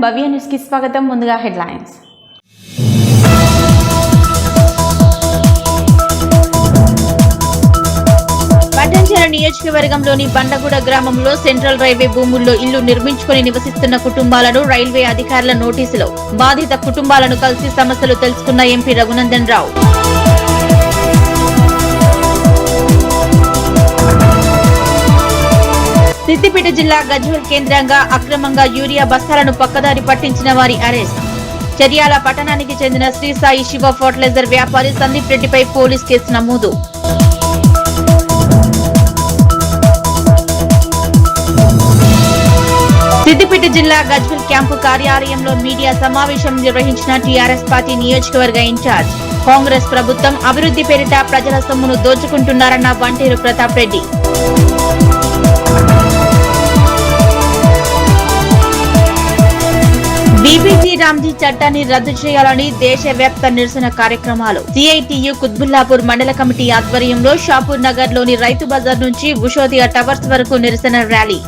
భవ్య news కి స్వాగతం. ముందుగా హెడ్లైన్స్. పటాన్చెరు నియోజకవర్గంలోని బండగూడ గ్రామంలో సెంట్రల్ రైల్వే భూముల్లో ఇల్లు నిర్మించుకుని నివసిస్తున్న కుటుంబాలను రైల్వే అధికారుల నోటీసులు. బాధిత కుటుంబాలను కలిసి సమస్యలు తెలుసుకున్న ఎంపీ రఘునందన్ రావు. సిద్దిపేట జిల్లా గజ్వేల్ కేంద్రంగా అక్రమంగా యూరియా బస్తాలను పక్కదారి పట్టించిన వారి అరెస్ట్. చర్యాల పట్టణానికి చెందిన శ్రీ సాయి శివ ఫర్టిలైజర్ వ్యాపారి సందీప్ రెడ్డిపై పోలీస్ కేసు నమోదు. సిద్దిపేట జిల్లా గజ్వేల్ క్యాంపు కార్యాలయంలో మీడియా సమావేశం నిర్వహించిన టీఆర్ఎస్ పార్టీ నియోజకవర్గ ఇన్ఛార్జ్. కాంగ్రెస్ ప్రభుత్వం అభివృద్ధి పేరిట ప్రజల సొమ్మును దోచుకుంటున్నారన్న వంటేరు ప్రతాప్ రెడ్డి. బీబీజీ రామ్జీ చట్టాన్ని రద్దు చేయాలని దేశవ్యాప్త నిరసన కార్యక్రమాలు. సిఐటియు కుత్బుల్లాపూర్ మండల కమిటీ ఆధ్వర్యంలో షాపూర్ నగర్ లోని రైతు బజార్ నుంచి ఉషోదియా టవర్స్ వరకు నిరసన ర్యాలీ.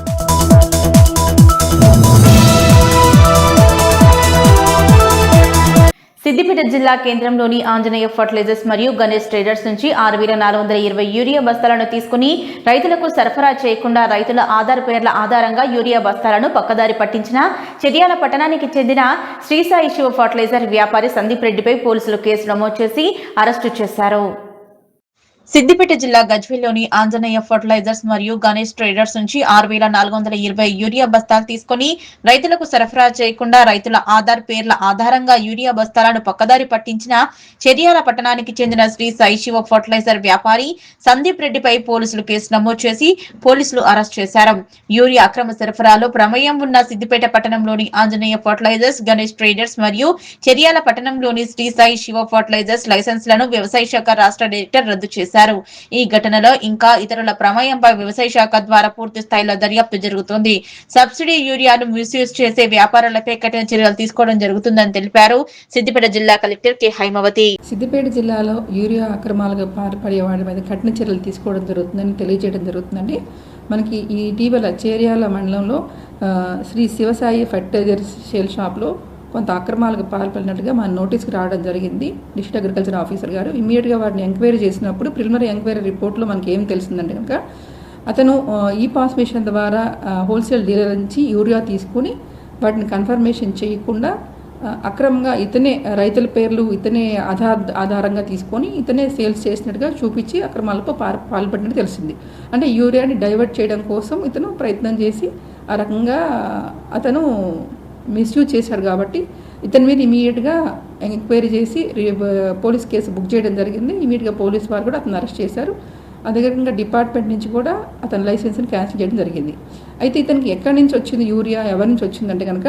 సిద్దిపేట జిల్లా కేంద్రంలోని ఆంజనేయ ఫర్టిలైజర్స్ మరియు గణేష్ ట్రేడర్స్ నుంచి 6420 యూరియా బస్తాలను తీసుకుని రైతులకు సరఫరా చేయకుండా రైతుల ఆధార్ పేర్ల ఆధారంగా యూరియా బస్తాలను పక్కదారి పట్టించిన చర్యాల పట్టణానికి చెందిన శ్రీ సాయి శివ ఫర్టిలైజర్ వ్యాపారి సందీప్ రెడ్డిపై పోలీసులు కేసు నమోదు చేసి అరెస్టు చేశారు. సిద్దిపేట జిల్లా గజ్వేల్లోని ఆంజనేయ ఫర్టిలైజర్స్ మరియు గణేష్ ట్రేడర్స్ నుంచి 6420 యూరియా బస్తాలు తీసుకుని రైతులకు సరఫరా చేయకుండా రైతుల ఆధార్ పేర్ల ఆధారంగా యూరియా బస్తాలను పక్కదారి పట్టించిన చర్యాల పట్టణానికి చెందిన శ్రీ సాయి శివ ఫర్టిలైజర్ వ్యాపారి సందీప్ రెడ్డిపై పోలీసులు కేసు నమోదు చేసి పోలీసులు అరెస్ట్ చేశారు. యూరియా అక్రమ సరఫరాలో ప్రమేయం ఉన్న సిద్దిపేట పట్టణంలోని ఆంజనేయ ఫర్టిలైజర్స్, గణేష్ ట్రేడర్స్ మరియు చర్యాల పట్టణంలోని శ్రీ సాయి శివ ఫర్టిలైజర్స్ లైసెన్స్లను వ్యవసాయ శాఖ రాష్ట్ర డైరెక్టర్ రద్దు చేశారు. ఈ ఘటనలో ఇంకా ఇతరుల ప్రమేయంపై వ్యవసాయ శాఖ ద్వారా పూర్తి స్థాయిలో దర్యాప్తు జరుగుతుంది. సబ్సిడీ యూరియాను మిస్యూజ్ చేసే వ్యాపారులపై కఠిన చర్యలు తీసుకోవడం జరుగుతుందని తెలిపారు సిద్దిపేట జిల్లా కలెక్టర్ కె హైమవతి. సిద్దిపేట జిల్లాలో యూరియా అక్రమాలుగా పాల్పడే వాడి మీద కఠిన చర్యలు తీసుకోవడం జరుగుతుందని తెలియజేయడం జరుగుతుందండి. మనకి ఈ ఇటీవల చేర్యాల మండలంలో శ్రీ శివసాయి ఫర్టిలైజర్స్ సేల్ షాప్లో కొంత అక్రమాలకు పాల్పడినట్టుగా మన నోటీస్కి రావడం జరిగింది. డిస్ట్రిక్ట్ అగ్రికల్చర్ ఆఫీసర్ గారు ఇమ్మీడియట్గా వాటిని ఎంక్వైరీ చేసినప్పుడు ప్రిలిమినరీ ఎంక్వైరీ రిపోర్ట్లో మనకి ఏం తెలిసిందంటే కనుక అతను ఈ పాస్ మిషన్ ద్వారా హోల్సేల్ డీలర్ నుంచి యూరియా తీసుకుని వాటిని కన్ఫర్మేషన్ చేయకుండా అక్రమంగా ఇతనే రైతుల పేర్లు ఇతనే ఆధారంగా తీసుకొని ఇతనే సేల్స్ చేసినట్టుగా చూపించి అక్రమాలకు పాల్పడినట్టు తెలిసింది. అంటే యూరియాని డైవర్ట్ చేయడం కోసం ఇతను ప్రయత్నం చేసి ఆ రకంగా అతను మిస్యూజ్ చేశారు. కాబట్టి ఇతని మీద ఇమీడియట్గా ఎంక్వైరీ చేసి పోలీస్ కేసు బుక్ చేయడం జరిగింది. ఇమీడియట్గా పోలీస్ వారు కూడా అతను అరెస్ట్ చేశారు. అదేవిధంగా డిపార్ట్మెంట్ నుంచి కూడా అతని లైసెన్స్ని క్యాన్సిల్ చేయడం జరిగింది. అయితే ఇతనికి ఎక్కడి నుంచి వచ్చింది యూరియా, ఎవరి నుంచి వచ్చిందంటే కనుక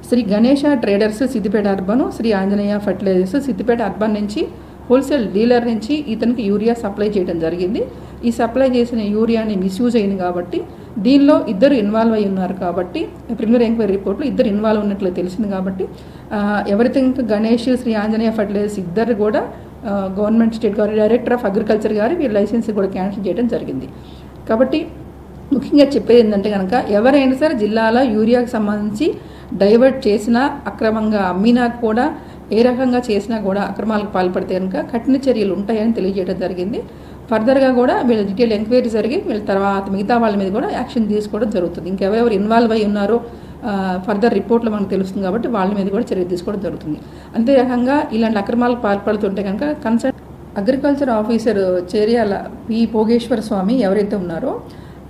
Shri Ganesha traders Siddipet urban, Shri Anjaneya fertilisers Siddipet urban నుంచి హోల్సేల్ డీలర్ నుంచి ఇతనికి యూరియా సప్లై చేయడం జరిగింది. ఈ సప్లై చేసిన యూరియాని మిస్యూజ్ అయింది కాబట్టి దీనిలో ఇద్దరు ఇన్వాల్వ్ అయి ఉన్నారు. కాబట్టి ప్రిలిమినరీ ఎంక్వైరీ రిపోర్ట్లో ఇద్దరు ఇన్వాల్వ్ ఉన్నట్లు తెలిసింది. కాబట్టి ఎవరైతే ఇంకా గణేష్, శ్రీ ఆంజనేయ ఫర్టిలైజర్స్ ఇద్దరు కూడా government state director of agriculture గారు వీళ్ళ లైసెన్స్ కూడా క్యాన్సిల్ చేయడం జరిగింది. కాబట్టి ముఖ్యంగా చెప్పేది ఏంటంటే కనుక ఎవరైనా సరే జిల్లాలో యూరియాకు సంబంధించి డైవర్ట్ చేసినా, అక్రమంగా అమ్మినా కూడా, ఏ రకంగా చేసినా కూడా అక్రమాలకు పాల్పడితే కనుక కఠిన చర్యలు ఉంటాయని తెలియజేయడం జరిగింది. ఫర్దర్గా కూడా వీళ్ళ డీటెయిల్ ఎంక్వైరీ జరిగి వీళ్ళ తర్వాత మిగతా వాళ్ళ మీద కూడా యాక్షన్ తీసుకోవడం జరుగుతుంది. ఇంకెవరెవరు ఇన్వాల్వ్ అయి ఉన్నారో ఫర్దర్ రిపోర్ట్లో మనకు తెలుస్తుంది. కాబట్టి వాళ్ళ మీద కూడా చర్య తీసుకోవడం జరుగుతుంది. అంతే రకంగా ఇలాంటి అక్రమాలకు పాల్పడుతుంటే కనుక concern agriculture officer Cheryal P Bhogeshwara Swamy ఎవరైతే ఉన్నారో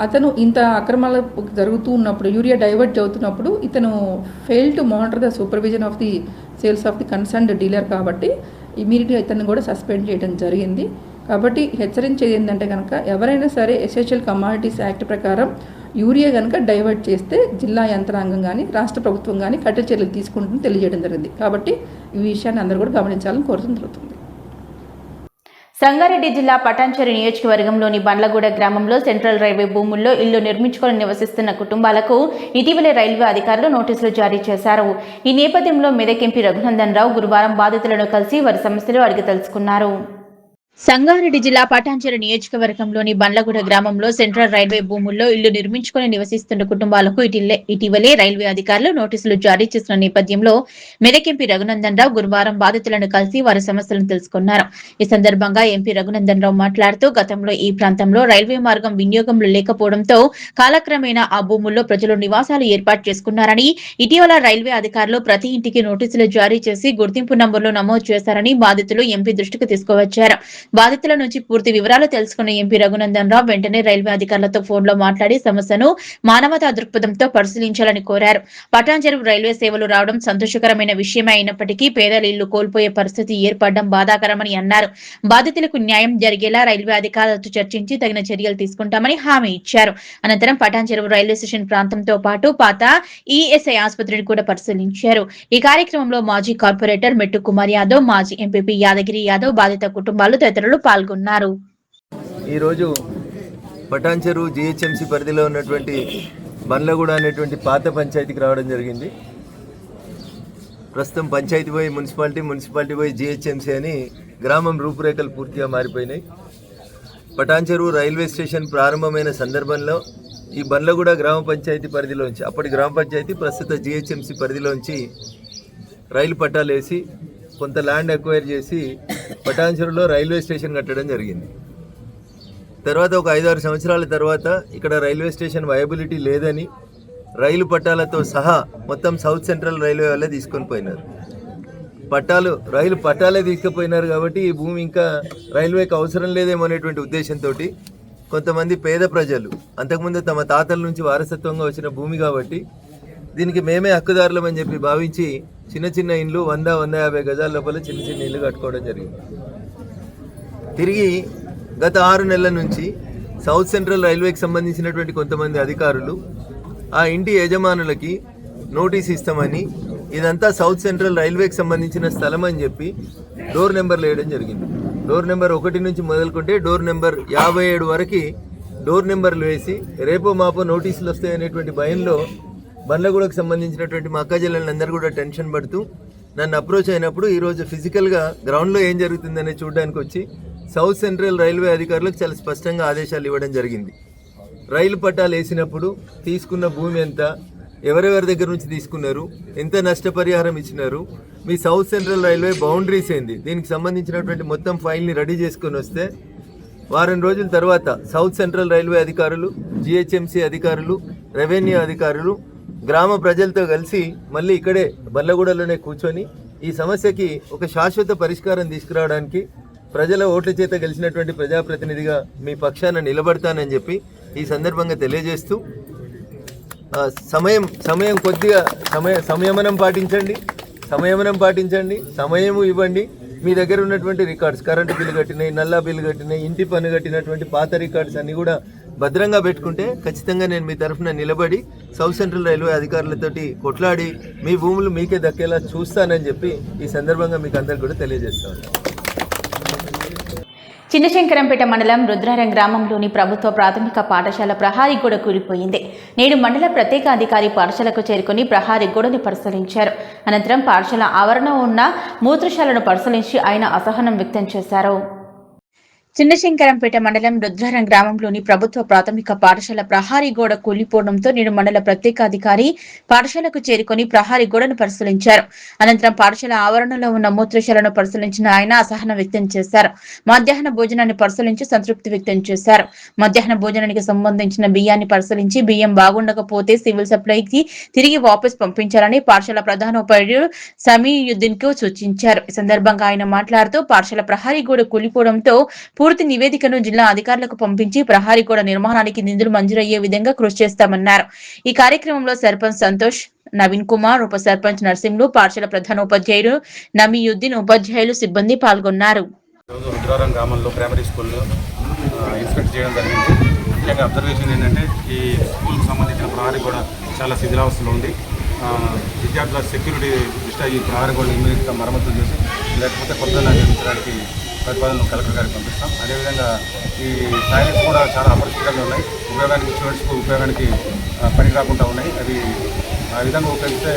అతను ఇంత అక్రమాలు జరుగుతూ ఉన్నప్పుడు, యూరియా డైవర్ట్ అవుతున్నప్పుడు ఇతను fail to monitor the supervision of the sales of the concerned dealer. కాబట్టి ఇమీడియట్గా ఇతన్ని కూడా సస్పెండ్ చేయడం జరిగింది. కాబట్టి హెచ్చరించేది ఏంటంటే కనుక ఎవరైనా సరే ఎసెన్షియల్ కమాడిటీస్ యాక్ట్ ప్రకారం యూరియా కనుక డైవర్ట్ చేస్తే జిల్లా యంత్రాంగం కానీ రాష్ట్ర ప్రభుత్వం కానీ కఠిన చర్యలు తీసుకుంటుందని తెలియజేయడం జరిగింది. కాబట్టి ఈ విషయాన్ని అందరూ కూడా గమనించాలని కోరడం జరుగుతుంది. సంగారెడ్డి జిల్లా పటాన్చెరు నియోజకవర్గంలోని బండ్లగూడ గ్రామంలో సెంట్రల్ రైల్వే భూముల్లో ఇల్లు నిర్మించుకొని నివసిస్తున్న కుటుంబాలకు ఇటీవలే రైల్వే అధికారులు నోటీసులు జారీ చేశారు. ఈ నేపథ్యంలో మెదక్ ఎంపీ రఘునందన్ రావు గురువారం బాధితులను కలిసి వారి సమస్యలు అడిగి తెలుసుకున్నారు. సంగారెడ్డి జిల్లా పటాన్చెరు నియోజకవర్గంలోని బండ్లగూడ గ్రామంలో సెంట్రల్ రైల్వే భూముల్లో ఇళ్లు నిర్మించుకుని నివసిస్తున్న కుటుంబాలకు ఇటీవలే రైల్వే అధికారులు నోటీసులు జారీ చేసిన నేపథ్యంలో మెదక్ ఎంపీ రఘునందన్ రావు గురువారం బాధితులను కలిసి వారి సమస్యలను తెలుసుకున్నారు. ఈ సందర్భంగా ఎంపీ రఘునందన్ రావు మాట్లాడుతూ గతంలో ఈ ప్రాంతంలో రైల్వే మార్గం వినియోగంలో లేకపోవడంతో కాలక్రమేణా ఆ భూముల్లో ప్రజలు నివాసాలు ఏర్పాటు చేసుకున్నారని, ఇటీవల రైల్వే అధికారులు ప్రతి ఇంటికి నోటీసులు జారీ చేసి గుర్తింపు నంబర్లు నమోదు చేశారని బాధితులు ఎంపీ దృష్టికి తీసుకువచ్చారు. బాధితుల నుంచి పూర్తి వివరాలు తెలుసుకున్న ఎంపీ రఘునందన్ రావు వెంటనే రైల్వే అధికారులతో ఫోన్లో మాట్లాడి సమస్యను మానవతా దృక్పథంతో పరిశీలించాలని కోరారు. పటాన్చెరు రైల్వే సేవలు రావడం సంతోషకరమైన విషయమే అయినప్పటికీ పేదల ఇళ్లు కోల్పోయే పరిస్థితి ఏర్పడడం బాధాకరమని అన్నారు. బాధితులకు న్యాయం జరిగేలా రైల్వే అధికారులతో చర్చించి తగిన చర్యలు తీసుకుంటామని హామీ ఇచ్చారు. అనంతరం పటాన్చెరు రైల్వే స్టేషన్ ప్రాంతంతో పాటు పాత ఈఎస్ఐ ఆసుపత్రిని కూడా పరిశీలించారు. ఈ కార్యక్రమంలో మాజీ కార్పొరేటర్ మెట్టు కుమార్ యాదవ్, మాజీ ఎంపీపీ యాదగిరి యాదవ్, బాధిత కుటుంబాలు తదితరులు పాల్గొన్నారు. ఈరోజు పటాన్చెరు జిహెచ్ఎంసీ పరిధిలో ఉన్నటువంటి బండ్లగూడ అనేటువంటి పాత పంచాయతీకి రావడం జరిగింది. ప్రస్తుతం పంచాయతీ పోయి మున్సిపాలిటీ పోయి జిహెచ్ఎంసీ అని గ్రామం రూపురేఖలు పూర్తిగా మారిపోయినాయి. పటాన్చెరు రైల్వే స్టేషన్ ప్రారంభమైన సందర్భంలో ఈ బండ్లగూడ గ్రామ పంచాయతీ పరిధిలోంచి, అప్పటి గ్రామ పంచాయతీ ప్రస్తుత జిహెచ్ఎంసీ పరిధిలోంచి రైలు పట్టాలు వేసి కొంత ల్యాండ్ అక్వైర్ చేసి పటాన్చెరులో రైల్వే స్టేషన్ కట్టడం జరిగింది. తర్వాత ఒక 5-6 సంవత్సరాల తర్వాత ఇక్కడ రైల్వే స్టేషన్ వయబిలిటీ లేదని రైలు పట్టాలతో సహా మొత్తం సౌత్ సెంట్రల్ రైల్వే వాళ్ళే తీసుకొని పోయినారు. రైలు పట్టాలే తీసుకుపోయినారు కాబట్టి ఈ భూమి ఇంకా రైల్వేకి అవసరం లేదేమో అనేటువంటి ఉద్దేశంతో కొంతమంది పేద ప్రజలు అంతకుముందు తమ తాతల నుంచి వారసత్వంగా వచ్చిన భూమి కాబట్టి దీనికి మేమే హక్కుదారులం అని చెప్పి భావించి చిన్న ఇండ్లు 100-150 గజాల లోపల చిన్న ఇల్లు కట్టుకోవడం జరిగింది. తిరిగి గత 6 నెలల నుంచి సౌత్ సెంట్రల్ రైల్వేకి సంబంధించినటువంటి కొంతమంది అధికారులు ఆ ఇంటి యజమానులకి నోటీస్ ఇస్తామని, ఇదంతా సౌత్ సెంట్రల్ రైల్వేకి సంబంధించిన స్థలం అని చెప్పి డోర్ నెంబర్లు వేయడం జరిగింది. డోర్ నెంబర్ 1 నుంచి మొదలుకుంటే డోర్ నెంబర్ 57 వరకు డోర్ నెంబర్లు వేసి రేపో మాపో నోటీసులు వస్తాయనేటువంటి భయంలో బండ్లగూడకు సంబంధించినటువంటి మా అక్క జిల్లాలందరూ కూడా టెన్షన్ పడుతూ నన్ను అప్రోచ్ అయినప్పుడు ఈరోజు ఫిజికల్గా గ్రౌండ్లో ఏం జరుగుతుందనే చూడడానికి వచ్చి సౌత్ సెంట్రల్ రైల్వే అధికారులకు చాలా స్పష్టంగా ఆదేశాలు ఇవ్వడం జరిగింది. రైలు పట్టాలు వేసినప్పుడు తీసుకున్న భూమి ఎంత, ఎవరెవరి దగ్గర నుంచి తీసుకున్నారు, ఎంత నష్టపరిహారం ఇచ్చినారు, మీ సౌత్ సెంట్రల్ రైల్వే బౌండరీస్ ఏంది, దీనికి సంబంధించినటువంటి మొత్తం ఫైల్ని రెడీ చేసుకొని వస్తే వారం రోజుల తర్వాత సౌత్ సెంట్రల్ రైల్వే అధికారులు, జిహెచ్ఎంసీ అధికారులు, రెవెన్యూ అధికారులు గ్రామ ప్రజలతో కలిసి మళ్ళీ ఇక్కడే బండ్లగూడలోనే కూర్చొని ఈ సమస్యకి ఒక శాశ్వత పరిష్కారం తీసుకురావడానికి ప్రజల ఓట్ల చేత గెలిచినటువంటి ప్రజాప్రతినిధిగా మీ పక్షాన నిలబడతానని చెప్పి ఈ సందర్భంగా తెలియజేస్తూ సమయం కొద్దిగా సంయమనం పాటించండి, సమయము ఇవ్వండి. మీ దగ్గర ఉన్నటువంటి రికార్డ్స్, కరెంటు బిల్లు కట్టినాయి, నల్లా బిల్లు కట్టినాయి, ఇంటి పన్ను కట్టినటువంటి పాత రికార్డ్స్ అన్నీ కూడా భద్రంగా పెట్టుకుంటే ఖచ్చితంగా నేను మీ తరఫున నిలబడి సౌత్ సెంట్రల్ రైల్వే అధికారులతోటి కొట్లాడి మీ భూములు మీకే దక్కేలా చూస్తానని చెప్పి ఈ సందర్భంగా మీకు అందరికి కూడా తెలియజేస్తాను. చిన్నశంకరంపేట మండలం రుద్రారం గ్రామంలోని ప్రభుత్వ ప్రాథమిక పాఠశాల ప్రహారీ గోడ కూలిపోయింది. నేడు మండల ప్రత్యేక అధికారి పాఠశాలకు చేరుకుని ప్రహారీ గోడను పరిశీలించారు. అనంతరం పాఠశాల ఆవరణలో ఉన్న మూత్రశాలను పరిశీలించి ఆయన అసహనం వ్యక్తం చేశారు. చిన్నశంకరంపేట మండలం రుద్రారం గ్రామంలోని ప్రభుత్వ ప్రాథమిక పాఠశాల ప్రహారీ గోడ కూలిపోవడంతో నేడు మండల ప్రత్యేక అధికారి పాఠశాలకు చేరుకుని ప్రహారీ గోడను పరిశీలించారు. అనంతరం పాఠశాల ఆవరణలో ఉన్న మూత్రశాలను పరిశీలించిన ఆయన అసహనం వ్యక్తం చేశారు. మధ్యాహ్న భోజనాన్ని పరిశీలించి సంతృప్తి వ్యక్తం చేశారు. మధ్యాహ్న భోజనానికి సంబంధించిన బియ్యాన్ని పరిశీలించి బియ్యం బాగుండకపోతే సివిల్ సప్లైకి తిరిగి వాపస్ పంపించాలని పాఠశాల ప్రధానోపాధ్యాయుడు సమీయుద్దీన్ కు సూచించారు. ఈ సందర్భంగా ఆయన మాట్లాడుతూ పాఠశాల ప్రహారీ గోడ కూలిపోవడంతో పూర్తి నివేదికను జిల్లా అధికారులకు పంపించి ప్రహారీ గోడ నిర్మాణానికి నిధులు మంజూరయ్యే విధంగా కృషి చేస్తామన్నారు. ఈ కార్యక్రమంలో సర్పంచ్ సంతోష్, నవీన్ కుమార్, ఉప సర్పంచ్ నర్సింహులు, పాఠశాల ప్రధానోపాధ్యాయుడు నమీయుద్దీన్, ఉపాధ్యాయులు, సిబ్బంది పాల్గొన్నారు. రుద్రారం గ్రామంలో ప్రైమరీ స్కూల్లో ఇన్స్పెక్ట్ చేయడం జరిగింది. ముఖ్యంగా అబ్జర్వేషన్ ఏంటంటే ఈ స్కూల్కి సంబంధించిన ప్రహారీ గోడ చాలా శిథిలావస్థలో ఉంది. విద్యార్థుల సెక్యూరిటీ దృష్ట్యా ఈ ప్రహారీ గోడను ఇమ్మీడియట్గా మరమ్మతులు చేసి లేకపోతే కొత్తగా నిర్మించడానికి ప్రతిపాదనలు కలెక్టర్ గారికి పంపిస్తాం. అదేవిధంగా ఈ టాయిలెట్స్ కూడా చాలా అపరిశుభ్రంగా ఉన్నాయి. స్టూడెంట్స్కు ఉపయోగానికి పనికి రాకుండా ఉన్నాయి. అవి ఆ విధంగా ఉపయోగిస్తే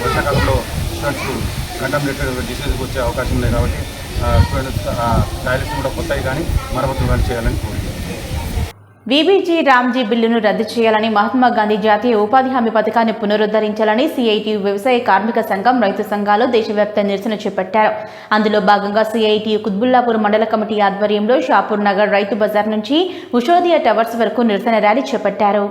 వర్షాకాలంలో స్టూడెంట్స్కు కంటామినేటెడ్ డిసీజెస్ వచ్చే అవకాశం ఉన్నాయి. కాబట్టి స్టూడెంట్స్ టాయిలెట్స్ కూడా కొత్తవి కానీ మరమ్మతులు కానీ చేయాలని కోరుతున్నాను. వీబీజీ రామ్జీ బిల్లును రద్దు చేయాలని మహాత్మా గాంధీ జాతీయ ఉపాధి హామీ పథకాన్ని పునరుద్ధరించాలని సిఐటియు వ్యవసాయ కార్మిక సంఘం రైతు సంఘాలు దేశవ్యాప్త నిరసన చేపట్టారు. అందులో భాగంగా సిఐటియు కుత్బుల్లాపూర్ మండల కమిటీ ఆధ్వర్యంలో షాపూర్ నగర్ రైతు బజార్ నుంచి ఉషోదియా టవర్స్ వరకు నిరసన ర్యాలీ చేపట్టారు.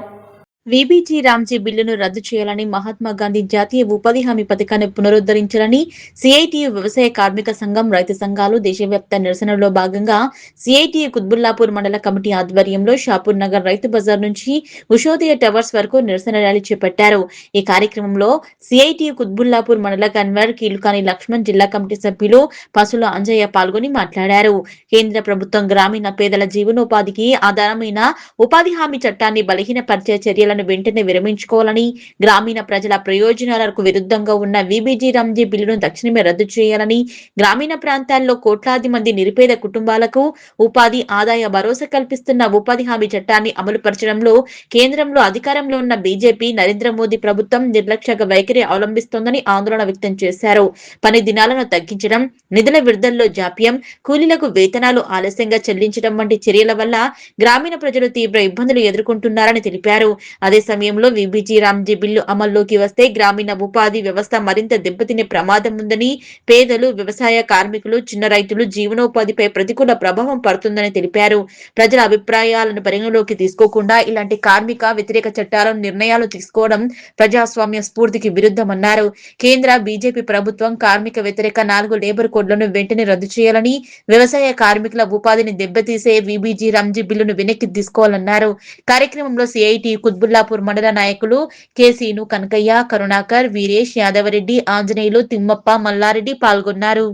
వీబీజీ రామ్జీ బిల్లును రద్దు చేయాలని మహాత్మా గాంధీ జాతీయ ఉపాధి హామీ పథకాన్ని పునరుద్ధరించాలని సిఐటియు వ్యవసాయ కార్మిక సంఘం రైతు సంఘాలు దేశవ్యాప్త నిరసనలో భాగంగా సిఐటియు కుత్బుల్లాపూర్ మండల కమిటీ ఆధ్వర్యంలో షాపూర్ నగర్ రైతు బజార్ నుంచి ఉషోదయ టవర్స్ వరకు నిరసన ర్యాలీ చేపట్టారు. ఈ కార్యక్రమంలో సిఐటియు కుత్బుల్లాపూర్ మండల కన్వీనర్ కీలుకాని లక్ష్మణ్, జిల్లా కమిటీ సభ్యులు పసుల అంజయ్య పాల్గొని మాట్లాడారు. కేంద్ర ప్రభుత్వం గ్రామీణ పేదల జీవనోపాధికి ఆధారమైన ఉపాధి హామీ చట్టాన్ని బలహీనపరిచే చర్యల వెంటనే విరమించుకోవాలని, గ్రామీణ ప్రజల ప్రయోజనాలకు విరుద్ధంగా ఉన్న వీబీజీ రామ్జీ బిల్లును తక్షణమే రద్దు చేయాలని, గ్రామీణ ప్రాంతాల్లో కోట్లాది మంది నిరుపేద కుటుంబాలకు ఉపాధి ఆదాయ భరోసా కల్పిస్తున్న ఉపాధి హామీ చట్టాన్ని అమలుపరచడంలో కేంద్రంలో అధికారంలో ఉన్న బీజేపీ నరేంద్ర మోదీ ప్రభుత్వం నిర్లక్ష్య వైఖరి అవలంబిస్తోందని ఆందోళన వ్యక్తం చేశారు. పని దినాలను తగ్గించడం, నిధుల విడుదలలో జాప్యం, కూలీలకు వేతనాలు ఆలస్యంగా చెల్లించడం వంటి చర్యల వల్ల గ్రామీణ ప్రజలు తీవ్ర ఇబ్బందులు ఎదుర్కొంటున్నారని తెలిపారు. అదే సమయంలో వీబీజీ రామ్జీ బిల్లు అమల్లోకి వస్తే గ్రామీణ ఉపాధి వ్యవస్థ మరింత దెబ్బతినే ప్రమాదం ఉందని, పేదలు, వ్యవసాయ కార్మికులు, చిన్న రైతులు జీవనోపాధిపై ప్రతికూల ప్రభావం పడుతుందని తెలిపారు. ప్రజల అభిప్రాయాలను పరిగణలోకి తీసుకోకుండా ఇలాంటి కార్మిక వ్యతిరేక చట్టాలను నిర్ణయాలు తీసుకోవడం ప్రజాస్వామ్య స్ఫూర్తికి విరుద్ధమన్నారు. కేంద్ర బీజేపీ ప్రభుత్వం కార్మిక వ్యతిరేక 4 లేబర్ కోడ్లను వెంటనే రద్దు చేయాలని, వ్యవసాయ కార్మికుల ఉపాధిని దెబ్బతీసే వీబీజీ రామ్జీ బిల్లును వెనక్కి తీసుకోవాలన్నారు. కార్యక్రమంలో సిఐటి కుత్బుల్లాపూర్ మండల నాయకులు కేసీను, కనకయ్య, కరుణాకర్, వీరేష్, యాదవరెడ్డి, ఆంజనేయులు, తిమ్మప్ప, మల్లారెడ్డి పాల్గొన్నారు.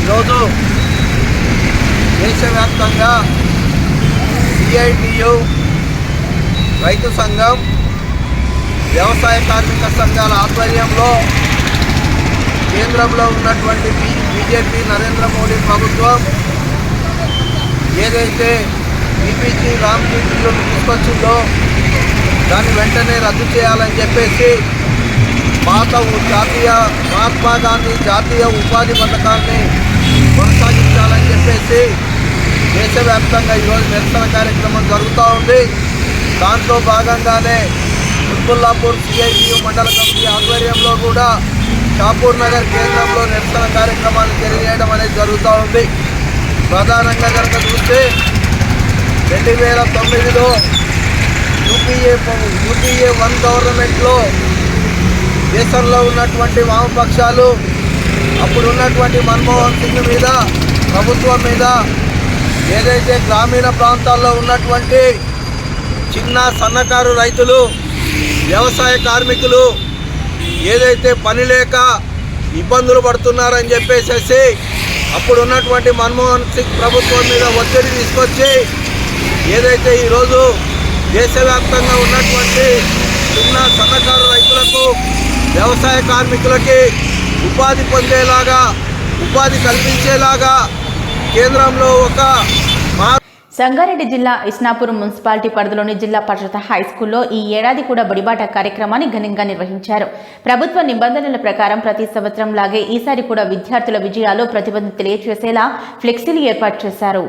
ఈరోజు దేశవ్యాప్తంగా సిఐటియు రైతు సంఘం, వ్యవసాయ కార్మిక సంఘాల ఆధ్వర్యంలో కేంద్రంలో ఉన్నటువంటి బీజేపీ నరేంద్ర మోడీ ప్రభుత్వం ఏదైతే వీబీజీ రామ్జీ బిల్లును తీసుకొచ్చిందో దాన్ని వెంటనే రద్దు చేయాలని చెప్పేసి మహాత్మా గాంధీ జాతీయ ఉపాధి పథకాన్ని కొనసాగించాలని చెప్పేసి దేశవ్యాప్తంగా ఈరోజు నిరసన కార్యక్రమం జరుగుతూ ఉంది. దాంట్లో భాగంగానే కుత్బుల్లాపూర్ సిఐటియు మండల కమిటీ ఆధ్వర్యంలో కూడా షాపూర్ నగర్ కేంద్రంలో నిరసన కార్యక్రమాన్ని తెలియజేయడం అనేది జరుగుతూ ఉంది. ప్రధానంగా కనుక చూస్తే 2009లో యూపీఏ 1 గవర్నమెంట్లో దేశంలో ఉన్నటువంటి వామపక్షాలు అప్పుడు ఉన్నటువంటి మన్మోహన్ సింగ్ మీద, ప్రభుత్వం మీద ఏదైతే గ్రామీణ ప్రాంతాల్లో ఉన్నటువంటి చిన్న సన్నకారు రైతులు, వ్యవసాయ కార్మికులు ఏదైతే పని లేక ఇబ్బందులు పడుతున్నారని చెప్పేసి అప్పుడు ఉన్నటువంటి మన్మోహన్ సింగ్ ప్రభుత్వం మీద ఒత్తిడి తీసుకొచ్చి ఏదైతే ఈరోజు దేశవ్యాప్తంగా ఉన్నటువంటి చిన్న సన్నకారు రైతులకు, వ్యవసాయ కార్మికులకి ఉపాధి పొందేలాగా, ఉపాధి కల్పించేలాగా కేంద్రంలో ఒక సంగారెడ్డి జిల్లా ఇస్నాపూర్ మున్సిపాలిటీ పరిధిలోని జిల్లా పరిషత్ హై స్కూల్లో ఈ ఏడాది కూడా బడిబాట కార్యక్రమాన్ని ఘనంగా నిర్వహించారు. ప్రభుత్వ నిబంధనల ప్రకారం ప్రతి సంవత్సరం లాగే ఈసారి కూడా విద్యార్థుల విజయాలు ప్రతిభను తెలియజేసేలా ఫ్లెక్సీలు ఏర్పాటు చేశారు.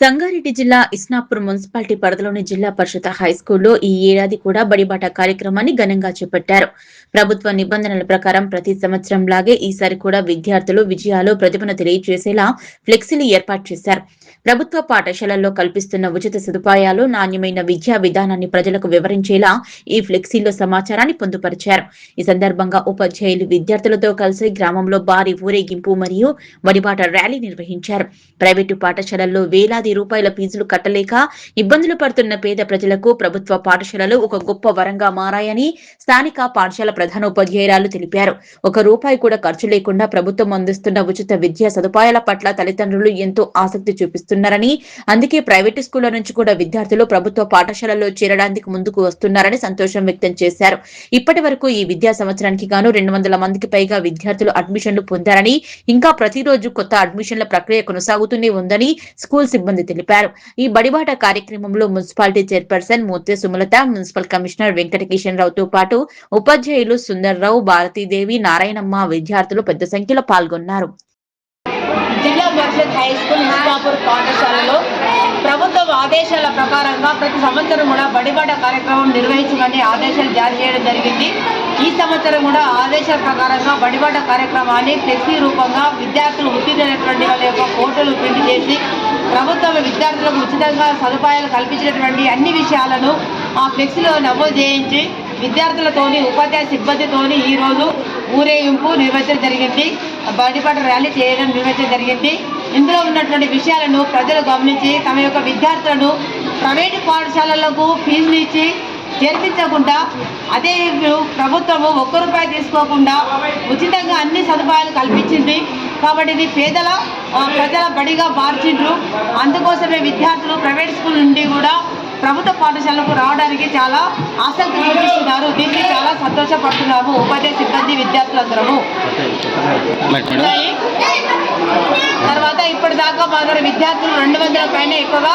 సంగారెడ్డి జిల్లా ఇస్నాపూర్ మున్సిపాలిటీ పరిధిలోని జిల్లా పరిషత్ హై స్కూల్లో ఈ ఏడాది కూడా బడిబాట కార్యక్రమాన్ని ఘనంగా చేపట్టారు. ప్రభుత్వ నిబంధనల ప్రకారం ప్రతి సంవత్సరం లాగే ఈసారి కూడా విద్యార్థులు విజయాలు ప్రతిభను తెలియజేసేలా ఫ్లెక్సీలు ఏర్పాటు చేశారు. ప్రభుత్వ పాఠశాలల్లో కల్పిస్తున్న ఉచిత సదుపాయాలు, నాణ్యమైన విద్యా విధానాన్ని ప్రజలకు వివరించేలా ఈ ఫ్లెక్సీల్లో సమాచారాన్ని పొందుపరిచారు. ఈ సందర్భంగా ఉపాధ్యాయులు విద్యార్థులతో కలిసి గ్రామంలో భారీ ఊరేగింపు మరియు బడిబాట ర్యాలీ నిర్వహించారు. ప్రైవేటు పాఠశాలల్లో వేలాది రూపాయల ఫీజులు కట్టలేక ఇబ్బందులు పడుతున్న పేద ప్రజలకు ప్రభుత్వ పాఠశాలలు ఒక గొప్ప వరంగా మారాయని స్థానిక పాఠశాల ప్రధానోపాధ్యాయురాలు తెలిపారు. ₹1 కూడా ఖర్చు లేకుండా ప్రభుత్వం అందిస్తున్న ఉచిత విద్యా సదుపాయాల పట్ల తల్లిదండ్రులు ఎంతో ఆసక్తి చూపిస్తున్నారని, అందుకే ప్రైవేటు స్కూళ్ల నుంచి కూడా విద్యార్థులు ప్రభుత్వ పాఠశాలల్లో చేరడానికి ముందుకు వస్తున్నారని సంతోషం వ్యక్తం చేశారు. ఇప్పటి వరకు ఈ విద్యా సంవత్సరానికి గాను 200 మందికి పైగా విద్యార్థులు అడ్మిషన్లు పొందారని, ఇంకా ప్రతిరోజు కొత్త అడ్మిషన్ల ప్రక్రియ కొనసాగుతూనే ఉందని స్కూల్ సిబ్బంది తెలిపారు. ఈ బడిబాట కార్యక్రమంలో municipality chairperson Mothe Sumalatha, municipal commissioner Venkatakishan రావుతో పాటు ఉపాధ్యాయులు సుందర్రావు, భారతీదేవి, నారాయణమ్మ, విద్యార్థులు పెద్ద సంఖ్యలో పాల్గొన్నారు. జిల్లా పరిషత్ హై స్కూల్ ఇస్లాపూర్ పాఠశాలలో ప్రభుత్వ ఆదేశాల ప్రకారంగా ప్రతి సంవత్సరం కూడా బడిబాట కార్యక్రమం నిర్వహించమని ఆదేశాలు జారీ చేయడం జరిగింది. ఈ సంవత్సరం కూడా ఆదేశాల ప్రకారంగా బడిబాట కార్యక్రమాన్ని ఫ్లెక్సీ రూపంగా విద్యార్థులు ఉత్తీర్ణమైనటువంటి వాళ్ళ యొక్క ఫోటోలు ప్రింట్ చేసి ప్రభుత్వం విద్యార్థులకు ఉచితంగా సదుపాయాలు కల్పించినటువంటి అన్ని విషయాలను ఆ ఫ్లెక్సీలో నమోదు చేయించి విద్యార్థులతోని ఉపాధ్యాయ సిబ్బందితోని ఈరోజు ఊరేగింపు నిర్వహించడం జరిగింది. బడిబాట ర్యాలీ నిర్వహించడం జరిగింది. ఇందులో ఉన్నటువంటి విషయాలను ప్రజలు గమనించి తమ యొక్క విద్యార్థులను ప్రైవేటు పాఠశాలలకు ఫీజులు ఇచ్చి చేర్పించకుండా అదే ప్రభుత్వము ₹1 తీసుకోకుండా ఉచితంగా అన్ని సదుపాయాలు కల్పించింది. కాబట్టి ఇది ప్రజల బడిగా మార్చిండ్రు. అందుకోసమే విద్యార్థులు ప్రైవేట్ స్కూల్ నుండి కూడా ప్రభుత్వ పాఠశాలకు రావడానికి చాలా ఆసక్తి చూపిస్తున్నారు. దీన్ని చాలా సంతోషపడుతున్నాము ఉపాధ్యాయ సిబ్బంది విద్యార్థులందరము. తర్వాత ఇప్పటిదాకా మా దగ్గర విద్యార్థులు 200 పైన ఎక్కువగా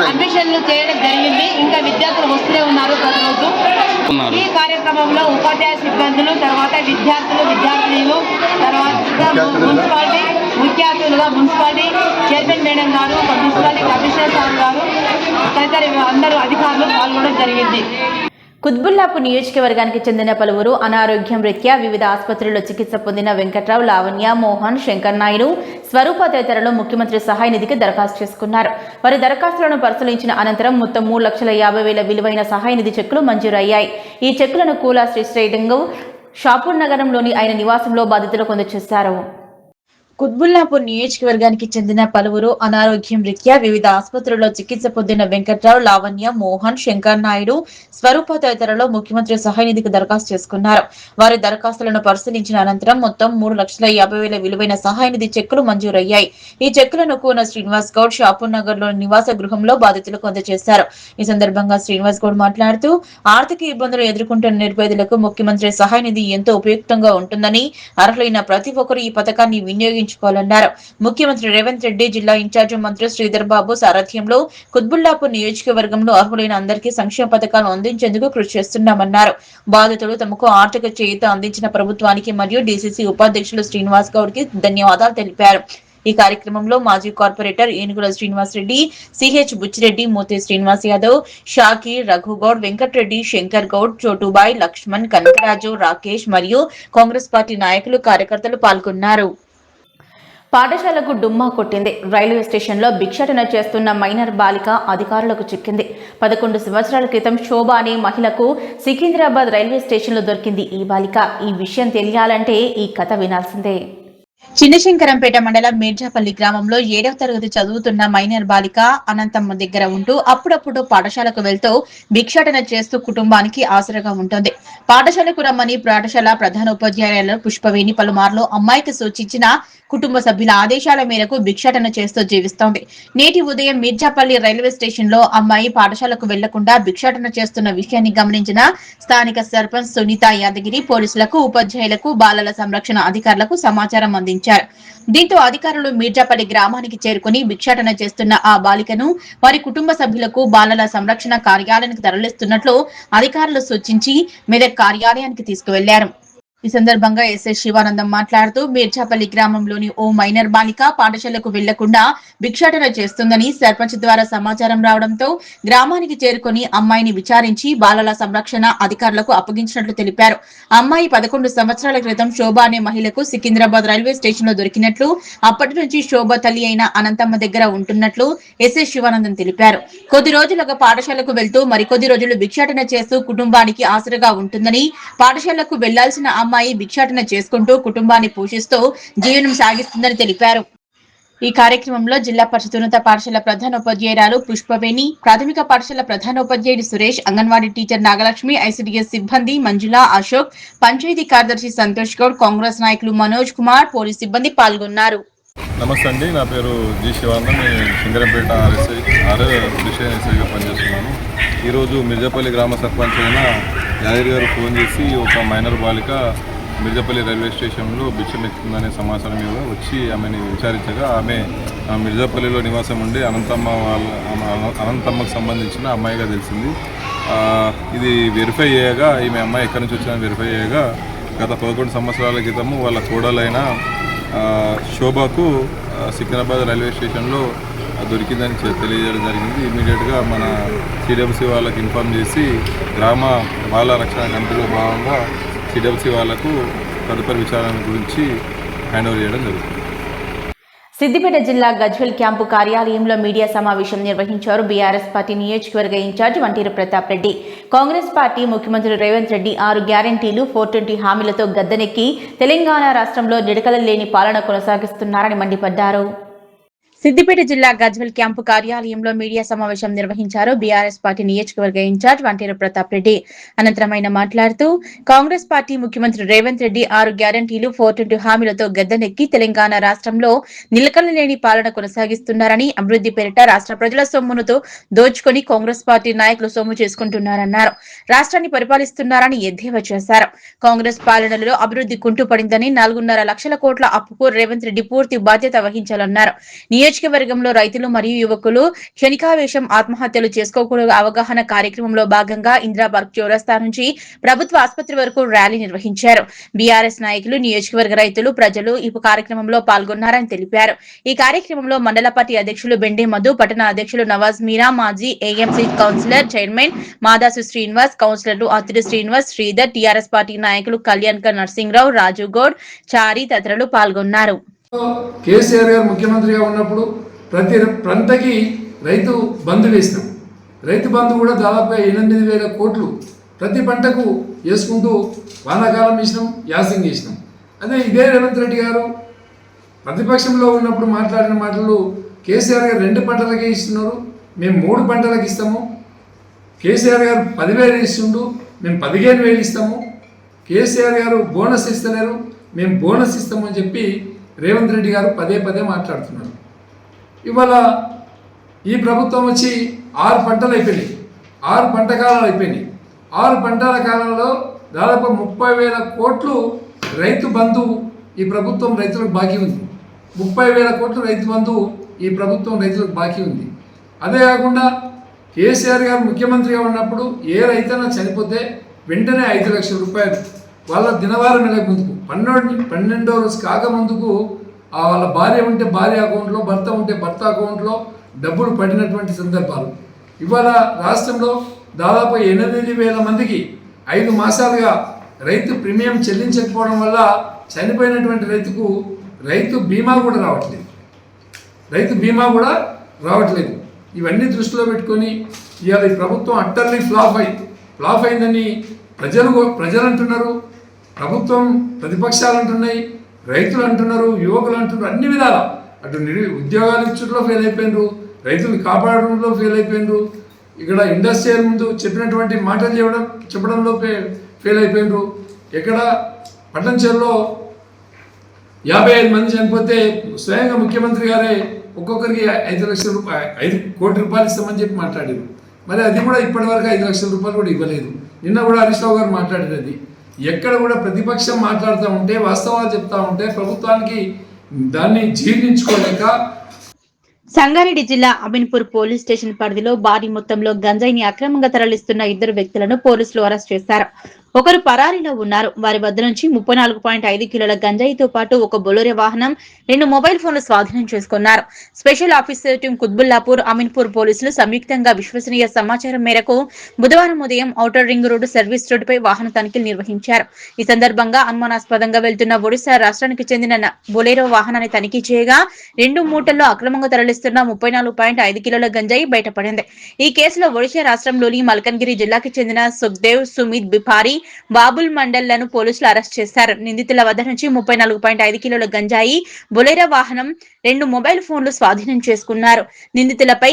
అడ్మిషన్లు చేయడం జరిగింది. ఇంకా విద్యార్థులు వస్తూనే ఉన్నారు ప్రతిరోజు. ఈ కార్యక్రమంలో ఉపాధ్యాయ సిబ్బందులు, తర్వాత విద్యార్థులు, తర్వాత మున్సిపాలిటీ ముఖ్య అతిథులుగా మున్సిపాలిటీ చైర్మన్ మేడం గారు, మున్సిపాలిటీ కమిషనర్ సార్ గారు తదితర అందరూ అధికారులు పాల్గొనడం జరిగింది. కుత్బుల్లాపూర్ నియోజకవర్గానికి చెందిన పలువురు అనారోగ్యం రీత్యా వివిధ ఆసుపత్రుల్లో చికిత్స పొందిన వెంకట్రావు, లావణ్య, మోహన్, శంకర్ నాయుడు, స్వరూప తదితరులు ముఖ్యమంత్రి సహాయ నిధికి దరఖాస్తు చేసుకున్నారు. వారి దరఖాస్తులను పరిశీలించిన అనంతరం మొత్తం 3,50,000 విలువైన సహాయ నిధి చెక్కులు మంజూరయ్యాయి. ఈ చెక్కులను కూలా శ్రీశ్రేడింగ్ షాపూర్ నగరంలోని ఆయన నివాసంలో బాధితులకు అందజేశారు. కుత్బుల్లాపూర్ నియోజకవర్గానికి చెందిన పలువురు అనారోగ్యం రీత్యా వివిధ ఆసుపత్రుల్లో చికిత్స పొందిన వెంకట్రావు, లావణ్య, మోహన్, శంకర్ నాయుడు, స్వరూప తదితరులు ముఖ్యమంత్రి సహాయ నిధికి దరఖాస్తు చేసుకున్నారు. వారి దరఖాస్తులను పరిశీలించిన అనంతరం మొత్తం 3,50,000 విలువైన సహాయ నిధి చెక్కులు మంజూరయ్యాయి. ఈ చెక్కులను కూన శ్రీనివాస్ గౌడ్ షాపూర్ నగర్ లోని నివాస గృహంలో బాధితులకు అందజేశారు. ఈ సందర్భంగా శ్రీనివాస్ గౌడ్ మాట్లాడుతూ ఆర్థిక ఇబ్బందులు ఎదుర్కొంటున్న నిర్పేదలకు ముఖ్యమంత్రి సహాయ నిధి ఎంతో ఉపయుక్తంగా ఉంటుందని, అర్హులైన ప్రతి ఒక్కరూ ఈ పథకాన్ని వినియోగించుకోవాలన్నారు. ముఖ్యమంత్రి రేవంత్ రెడ్డి, జిల్లా ఇన్ఛార్జి మంత్రి శ్రీధర్ బాబు సారథ్యంలో కుత్బుల్లాపూర్ నియోజకవర్గంలో అర్హులైన అందరికీ సంక్షేమ పథకాలు అందించేందుకు కృషి చేస్తున్నామన్నారు. బాధితులు తమకు ఆర్థిక చేయూత అందించిన ప్రభుత్వానికి మరియు డీసీసీ ఉపాధ్యక్షులు శ్రీనివాస్ గౌడ్ కి ధన్యవాదాలు తెలిపారు. ఈ కార్యక్రమంలో మాజీ కార్పొరేటర్ ఏనుగుల శ్రీనివాస్ రెడ్డి, సిహెచ్ బుచ్చిరెడ్డి, మోతే శ్రీనివాస్ యాదవ్, షాకీర్, రఘుగౌడ్, వెంకటరెడ్డి, శంకర్ గౌడ్, చోటుబాయ్, లక్ష్మణ్, కనకరాజు, రాకేష్ మరియు కాంగ్రెస్ పార్టీ నాయకులు, కార్యకర్తలు పాల్గొన్నారు. పాఠశాలకు డుమ్మా కొట్టింది. రైల్వే స్టేషన్లో భిక్షాటన చేస్తున్న మైనర్ బాలిక అధికారులకు చిక్కింది. 11 సంవత్సరాల క్రితం శోభ అనే మహిళకు సికింద్రాబాద్ రైల్వే స్టేషన్లో దొరికింది ఈ బాలిక. ఈ విషయం తెలియాలంటే ఈ కథ వినాల్సిందే. చిన్నశంకరంపేట మండలం మీర్జాపల్లి గ్రామంలో 7వ తరగతి చదువుతున్న మైనర్ బాలిక అనంతమ్మ దగ్గర ఉంటూ అప్పుడప్పుడు పాఠశాలకు వెళ్తూ భిక్షాటన చేస్తూ కుటుంబానికి ఆసరగా ఉంటుంది. పాఠశాలకు రమ్మని పాఠశాల ప్రధానోపాధ్యాయురాలు పుష్పవేణి పలుమార్లు అమ్మాయికి సూచించిన కుటుంబ సభ్యుల ఆదేశాల మేరకు భిక్షాటన చేస్తూ జీవిస్తోంది. నేటి ఉదయం మీర్జాపల్లి రైల్వే స్టేషన్ లో అమ్మాయి పాఠశాలకు వెళ్లకుండా భిక్షాటన చేస్తున్న విషయాన్ని గమనించిన స్థానిక సర్పంచ్ సునీత యాదగిరి పోలీసులకు, ఉపాధ్యాయులకు, బాలల సంరక్షణ అధికారులకు సమాచారం అందించారు. దీంతో అధికారులు మీర్జాపల్లి గ్రామానికి చేరుకుని భిక్షాటన చేస్తున్న ఆ బాలికను వారి కుటుంబ సభ్యులకు బాలల సంరక్షణ కార్యాలయానికి తరలిస్తున్నట్లు అధికారులు సూచించి మెదక్ కార్యాలయానికి తీసుకువెళ్లారు. ఈ సందర్భంగా ఎస్ఐ శివానందం మాట్లాడుతూ మీర్జాపల్లి గ్రామంలోని ఓ మైనర్ బాలిక పాఠశాలకు వెళ్లకుండా భిక్షాటన చేస్తుందని సర్పంచ్ ద్వారా సమాచారం రావడంతో గ్రామానికి చేరుకుని అమ్మాయిని విచారించి బాలల సంరక్షణ అధికారులకు అప్పగించినట్లు తెలిపారు. అమ్మాయి 11 సంవత్సరాల క్రితం శోభ అనే మహిళకు సికింద్రాబాద్ రైల్వే స్టేషన్ లో దొరికినట్లు, అప్పటి నుంచి శోభ తల్లి అయిన అనంతమ్మ దగ్గర ఉంటున్నట్లు ఎస్ఐ శివానందం తెలిపారు. కొద్ది రోజులుగా పాఠశాలకు వెళ్తూ మరికొద్ది రోజులు భిక్షాటన చేస్తూ కుటుంబానికి ఆసరగా ఉంటుందని, పాఠశాలకు వెళ్లాల్సిన అమ్మాయి భిక్షాటన చేసుకుంటూ కుటుంబాన్ని పోషిస్తూ జీవనం సాగిస్తుందని తెలిపారు. ఈ కార్యక్రమంలో జిల్లా పరిషత్ ఉన్నత పాఠశాల ప్రధానోపాధ్యాయురాలు పుష్పవేణి, ప్రాథమిక పాఠశాల ప్రధానోపాధ్యాయుడు సురేష్, అంగన్వాడీ టీచర్ నాగలక్ష్మి, ఐసీడీఎస్ సిబ్బంది మంజుల, అశోక్, పంచాయతీ కార్యదర్శి సంతోష్ గౌడ్, కాంగ్రెస్ నాయకులు మనోజ్ కుమార్, పోలీస్ సిబ్బంది పాల్గొన్నారు. నమస్తే అండి, నా పేరు జి శివానందం. నేను శంకరంపేట ఎస్ఐగా పనిచేస్తున్నాను. ఈరోజు మిర్జాపల్లి గ్రామ సర్పంచ్ అయిన యాదగిరి గారు ఫోన్ చేసి ఒక మైనర్ బాలిక మిర్జాపల్లి రైల్వే స్టేషన్లో భిక్షమెత్తుందనే సమాచారం మీద వచ్చి ఆమెని విచారించగా ఆమె మిర్జాపల్లిలో నివాసం ఉండి అనంతమ్మకు సంబంధించిన అమ్మాయిగా తెలిసింది. ఇది వెరిఫై చేయగా ఈమె అమ్మాయి ఎక్కడి నుంచి వచ్చినా వెరిఫై చేయగా గత 11 సంవత్సరాల క్రితము వాళ్ళ కోడలైన శోభకు సికింద్రాబాద్ రైల్వే స్టేషన్లో దొరికిందని తెలియజేయడం జరిగింది. ఇమీడియట్గా మన సిడబ్ల్యూసీ వాళ్ళకి ఇన్ఫార్మ్ చేసి గ్రామ బాల రక్షణ కమిటీలో భాగంగా సిడబ్ల్యూసీ వాళ్ళకు తదుపరి విచారణ గురించి హ్యాండ్ ఓవర్ చేయడం జరుగుతుంది. సిద్దిపేట జిల్లా గజ్వెల్ క్యాంపు కార్యాలయంలో మీడియా సమావేశం నిర్వహించారు బీఆర్ఎస్ పార్టీ నియోజకవర్గ ఇన్ఛార్జ్ వంటీరు ప్రతాప్ రెడ్డి. కాంగ్రెస్ పార్టీ ముఖ్యమంత్రి రేవంత్ రెడ్డి 6 గ్యారంటీలు 420 హామీలతో గద్దెనెక్కి తెలంగాణ రాష్ట్రంలో నిడకలలేని పాలన కొనసాగిస్తున్నారని మండిపడ్డారు. సిద్దిపేట జిల్లా గజ్వెల్ క్యాంపు కార్యాలయంలో మీడియా సమావేశం నిర్వహించారు బీఆర్ఎస్ పార్టీ నియోజకవర్గ ఇన్ఛార్జ్ వంటీరు ప్రతాప్ రెడ్డి. అనంతరం ఆయన మాట్లాడుతూ కాంగ్రెస్ పార్టీ ముఖ్యమంత్రి రేవంత్ రెడ్డి 6 గ్యారంటీలు 420 హామీలతో గద్దెనెక్కి తెలంగాణ రాష్ట్రంలో నిలకడలేని పాలన కొనసాగిస్తున్నారని, అభివృద్ధి పేరిట రాష్ట్ర ప్రజల సొమ్మునుతో దోచుకొని కాంగ్రెస్ పార్టీ నాయకులు సొమ్ము చేసుకుంటున్నారన్నారు. రాష్ట్రాన్ని పరిపాలిస్తున్నారని ఎద్దేవా చేశారు. కాంగ్రెస్ పాలనలో అభివృద్ధి కుంటుపడిందని, 4.5 లక్షల కోట్ల అప్పుకు రేవంత్ రెడ్డి పూర్తి బాధ్యత వహించాలన్నారు. నియోజకవర్గంలో రైతులు మరియు యువకులు క్షణికావేశం ఆత్మహత్యలు చేసుకోకూడదు అవగాహన కార్యక్రమంలో భాగంగా ఇందిరా పార్క్ చౌరస్తా నుంచి ప్రభుత్వ ఆసుపత్రి వరకు ర్యాలీ నిర్వహించారు. బీఆర్ఎస్ నాయకులు, నియోజకవర్గ రైతులు, ప్రజలు ఈ కార్యక్రమంలో పాల్గొన్నారని తెలిపారు. ఈ కార్యక్రమంలో మండల పార్టీ అధ్యక్షులు బెండే మధు, పట్టణ అధ్యక్షులు నవాజ్ మీరా, మాజీ AMC councillor chairman Madasu Srinivas, కౌన్సిలర్లు అత్తిడి శ్రీనివాస్, శ్రీధర్, టీఆర్ఎస్ పార్టీ నాయకులు కళ్యాణ్ నర్సింగ్రావు, రాజు గౌడ్, చారి తదితరులు పాల్గొన్నారు. కేసీఆర్ గారు ముఖ్యమంత్రిగా ఉన్నప్పుడు ప్రతి పంటకి రైతు బంధు వేసినాం. రైతు బంధు కూడా దాదాపు 8,000 కోట్లు ప్రతి పంటకు వేసుకుంటూ వానాకాలం వేసినాం, యాసింగ్ వేసినాం. అదే ఇదే రేవంత్ రెడ్డి గారు ప్రతిపక్షంలో ఉన్నప్పుడు మాట్లాడిన మాటలు కేసీఆర్ గారు 2 పంటలకే ఇస్తున్నారు, మేము 3 పంటలకు ఇస్తాము. కేసీఆర్ గారు 10,000 ఇస్తుండు, మేము 15,000 ఇస్తాము. కేసీఆర్ గారు బోనస్ ఇస్తలేరు, మేము బోనస్ ఇస్తామని చెప్పి రేవంత్ రెడ్డి గారు పదే మాట్లాడుతున్నారు. ఇవాళ ఈ ప్రభుత్వం వచ్చి 6 పంటలు అయిపోయినాయి, 6 పంట కాలాలు అయిపోయినాయి. 6 పంటల కాలంలో దాదాపు 30,000 కోట్లు రైతు బంధు ఈ ప్రభుత్వం రైతులకు బాకీ ఉంది. 30,000 కోట్లు రైతు బంధు ఈ ప్రభుత్వం రైతులకు బాకీ ఉంది. అదే కాకుండా కేసీఆర్ గారు ముఖ్యమంత్రిగా ఉన్నప్పుడు ఏ రైతైనా చనిపోతే వెంటనే 5 లక్షల రూపాయలు వాళ్ళ దినవారం నెలకు ముందుకు 12వ రోజు కాకముందుకు వాళ్ళ భార్య ఉంటే భార్య అకౌంట్లో, భర్త ఉంటే భర్త అకౌంట్లో డబ్బులు పడినటువంటి సందర్భాలు. ఇవాళ రాష్ట్రంలో దాదాపు 8,000 మందికి 5 మాసాలుగా రైతు ప్రీమియం చెల్లించకపోవడం వల్ల చనిపోయినటువంటి రైతుకు రైతు బీమా కూడా రావట్లేదు. ఇవన్నీ దృష్టిలో పెట్టుకొని ఇవాళ ఈ ప్రభుత్వం అట్టర్లీ ఫ్లాప్ అయిందని ప్రజలు అంటున్నారు, ప్రభుత్వం ప్రతిపక్షాలు అంటున్నాయి, రైతులు అంటున్నారు, యువకులు అంటున్నారు. అన్ని విధాల అటు ఉద్యోగాలు ఇచ్చడంలో ఫెయిల్ అయిపోయినారు, రైతులు కాపాడడంలో ఫెయిల్ అయిపోయినారు, ఇక్కడ ఇండస్ట్రియల్ ముందు చెప్పినటువంటి మాటలు చెప్పడంలో ఫెయిల్ అయిపోయినారు. ఎక్కడ పట్టణంచేరులో 55 మంది చనిపోతే స్వయంగా ముఖ్యమంత్రి గారే ఒక్కొక్కరికి 5 కోట్ల రూపాయలు ఇస్తామని చెప్పి మాట్లాడారు. మరి అది కూడా ఇప్పటివరకు 5 లక్షల రూపాయలు కూడా ఇవ్వలేదు. నిన్న కూడా హరీష్ రావు గారు మాట్లాడేది ఎక్కడ కూడా ప్రతిపక్షం మాట్లాడుతూ ఉంటే, వాస్తవాలు చెప్తా ఉంటే ప్రభుత్వానికి దాన్ని జీర్ణించుకోలేక. సంగారెడ్డి జిల్లా అమీన్పూర్ పోలీస్ స్టేషన్ పరిధిలో భారీ మొత్తంలో గంజాయిని అక్రమంగా తరలిస్తున్న 2 వ్యక్తులను పోలీసులు అరెస్ట్ చేశారు. ఒకరు పరారీలో ఉన్నారు. వారి వద్ద నుంచి 34.5 కిలోల గంజాయితో పాటు ఒక బొలెరో వాహనం, 2 మొబైల్ ఫోన్లు స్వాధీనం చేసుకున్నారు. Special officer team Quthbullapur, Ameenpur పోలీసులు సంయుక్తంగా విశ్వసనీయ సమాచారం మేరకు బుధవారం ఉదయం ఔటర్ రింగ్ రోడ్డు సర్వీస్ రోడ్డుపై వాహన తనిఖీలు నిర్వహించారు. ఈ సందర్భంగా అనుమానాస్పదంగా వెళ్తున్న ఒడిశా రాష్ట్రానికి చెందిన బొలెరో వాహనాన్ని తనిఖీ చేయగా 2 మూటల్లో అక్రమంగా తరలిస్తున్న 34.5 కిలోల గంజాయి బయటపడింది. ఈ కేసులో ఒడిశా రాష్ట్రంలోని మల్కన్గిరి జిల్లాకి చెందిన సుఖ్దేవ్, సుమిత్ బిపారి, బాబుల్ మండళ్లను పోలీసులు అరెస్ట్ చేశారు. నిందితుల వద్ద నుంచి 34.5 కిలోల గంజాయి, బొలెరో వాహనం, 2 మొబైల్ ఫోన్లు స్వాధీనం చేసుకున్నారు. నిందితులపై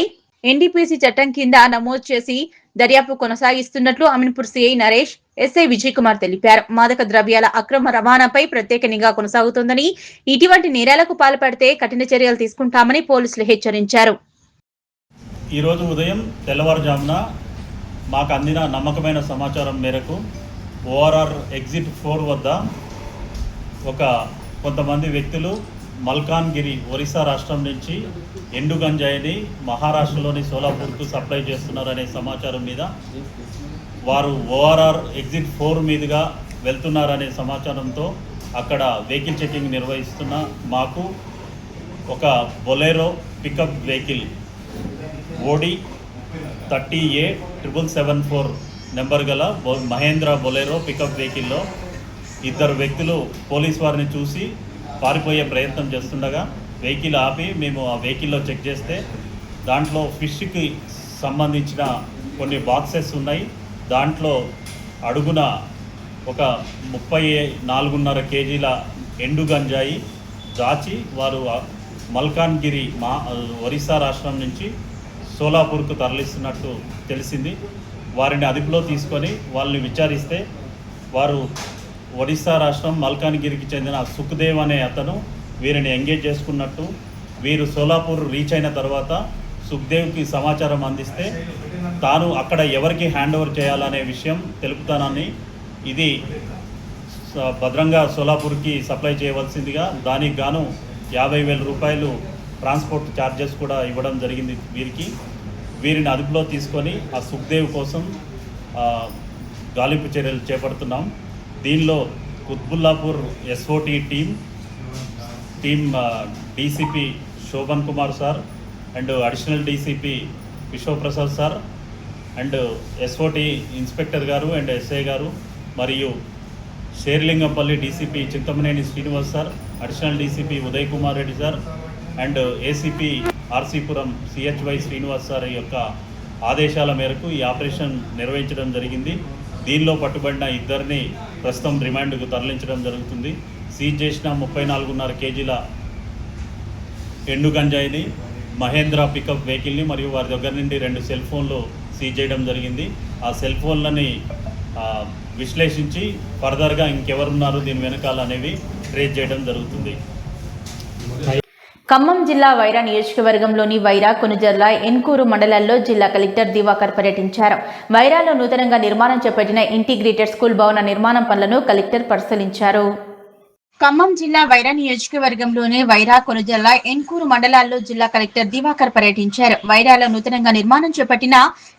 ఎన్డీపీసీ చట్టం కింద నమోదు చేసి దర్యాప్తు కొనసాగిస్తున్నట్లు అమీన్పూర్ సిఐ నరేష్, ఎస్ఐ విజయ్ కుమార్ తెలిపారు. మాదక ద్రవ్యాల అక్రమ రవాణాపై ప్రత్యేక నిఘా కొనసాగుతోందని, ఇటువంటి నేరాలకు పాల్పడితే కఠిన చర్యలు తీసుకుంటామని పోలీసులు హెచ్చరించారు. ఈరోజు ఉదయం తెల్లవారుజామున మాకు అందిన నమ్మకమైన సమాచారం మేరకు ఓఆర్ఆర్ ఎగ్జిట్ 4 వద్ద కొంతమంది వ్యక్తులు మల్కాన్గిరి, ఒరిస్సా రాష్ట్రం నుంచి ఎండు గంజాయిని మహారాష్ట్రలోని సోలాపూర్కు సప్లై చేస్తున్నారనే సమాచారం మీద వారు ఓఆర్ఆర్ ఎగ్జిట్ 4 మీదుగా వెళ్తున్నారనే సమాచారంతో అక్కడ వెహికల్ చెకింగ్ నిర్వహిస్తున్న మాకు ఒక బొలెరో పికప్ వెహికల్ ఓడి 30A774 నెంబర్ గల మహేంద్ర బొలెరో పికప్ వెహికల్లో ఇద్దరు వ్యక్తులు పోలీస్ వారిని చూసి పారిపోయే ప్రయత్నం చేస్తుండగా వెహికల్ ఆపి మేము ఆ వెహికల్లో చెక్ చేస్తే దాంట్లో ఫిష్కి సంబంధించిన కొన్ని బాక్సెస్ ఉన్నాయి. దాంట్లో అడుగున ఒక 34.5 కేజీల ఎండు గంజాయి దాచి వారు మల్కాన్గిరి ఒరిస్సా రాష్ట్రం నుంచి సోలాపూర్కు తరలిస్తున్నట్టు తెలిసింది. వారిని అదుపులో తీసుకొని వాళ్ళని విచారిస్తే వారు ఒరిస్సా రాష్ట్రం మల్కాన్గిరికి చెందిన సుఖ్దేవ్ అనే అతను వీరిని ఎంగేజ్ చేసుకున్నట్టు, వీరు సోలాపూర్ రీచ్ అయిన తర్వాత సుఖ్దేవ్కి సమాచారం అందిస్తే తాను అక్కడ ఎవరికి హ్యాండ్ ఓవర్ చేయాలనే విషయం తెలుపుతానని, ఇది భద్రంగా సోలాపూర్కి సప్లై చేయవలసిందిగా దానికి గాను 50,000 రూపాయలు ట్రాన్స్పోర్ట్ ఛార్జెస్ కూడా ఇవ్వడం జరిగింది. వీరిని అదుపులో తీసుకొని ఆ సుఖ్దేవ్ కోసం గాలింపు చర్యలు చేపడుతున్నాం. దీనిలో Quthbullapur SOT team DCP Shobhan Kumar sir and additional DCP Vishwaprasad sir and SOT inspector గారు అండ్ SI గారు మరియు Serilingampally DCP Chintamaneni Srinivas sir, additional DCP Uday Kumar Reddy sir and ACP RC Puram CHY Srinivas sir యొక్క ఆదేశాల మేరకు ఈ ఆపరేషన్ నిర్వహించడం జరిగింది. దీనిలో పట్టుబడిన ఇద్దరిని ప్రస్తుతం రిమాండ్కు తరలించడం జరుగుతుంది. సీజ్ చేసిన 34.5 కేజీల ఎండు గంజాయిని, మహేంద్ర పికప్ వెహికల్ని మరియు వారి దగ్గర నుండి 2 సెల్ ఫోన్లు సీజ్ చేయడం జరిగింది. ఆ సెల్ ఫోన్లని విశ్లేషించి ఫర్దర్గా ఇంకెవరున్నారు దీని వెనకాల అనేవి ట్రేస్ చేయడం జరుగుతుంది. ఖమ్మం జిల్లా వైరా నియోజకవర్గంలోని వైరా, కొనుజర్ల, ఎన్కూరు మండలాల్లో జిల్లా కలెక్టర్ దివాకర్ పర్యటించారు. వైరాలో నూతనంగా నిర్మాణం చేపట్టిన ఇంటిగ్రేటెడ్ స్కూల్ భవన నిర్మాణం పనులను కలెక్టర్ పరిశీలించారు. ఖమ్మం జిల్లా వైరా నియోజకవర్గంలోని వైరా, కొనుజర్ల, ఎన్కూరు మండలాల్లో జిల్లా కలెక్టర్ దివాకర్ పర్యటించారు. వైరాలో నూతనంగా నిర్మాణం చేపట్టిన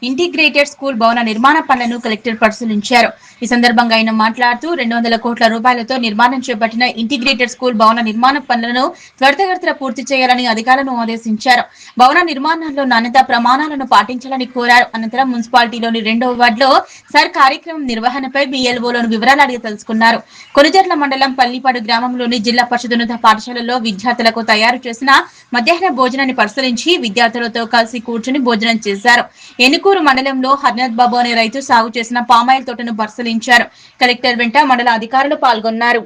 ఇంటిగ్రేటెడ్ స్కూల్ భవన నిర్మాణ పనులను కలెక్టర్ పరిశీలించారు. ఈ సందర్భంగా ఆయన మాట్లాడుతూ 200 కోట్ల రూపాయలతో నిర్మాణం చేపట్టిన ఇంటిగ్రేటెడ్ స్కూల్ భవన నిర్మాణ పనులను త్వరితగతిన పూర్తి చేయాలని అధికారులను ఆదేశించారు. భవన నిర్మాణాల్లో నాణ్యతా ప్రమాణాలను పాటించాలని కోరారు. అనంతరం మున్సిపాలిటీలోని 2వ వార్డులో సర్ కార్యక్రమం నిర్వహణపై BLOలను వివరాలు అడిగి తెలుసుకున్నారు. కొనుజర్ల మండలం పల్లిపాడు గ్రామంలోని జిల్లా పరిషదున్నత పాఠశాలలో విద్యార్థులకు తయారు చేసిన మధ్యాహ్న భోజనాన్ని పరిశీలించి విద్యార్థులతో కలిసి కూర్చుని భోజనం చేశారు. ఎనుకూరు మండలంలో హర్నాథ్ బాబు అనే రైతు సాగు చేసిన పామాయిల్ తోటను పరిశీలించారు. కలెక్టర్ వెంట మండల అధికారులు పాల్గొన్నారు.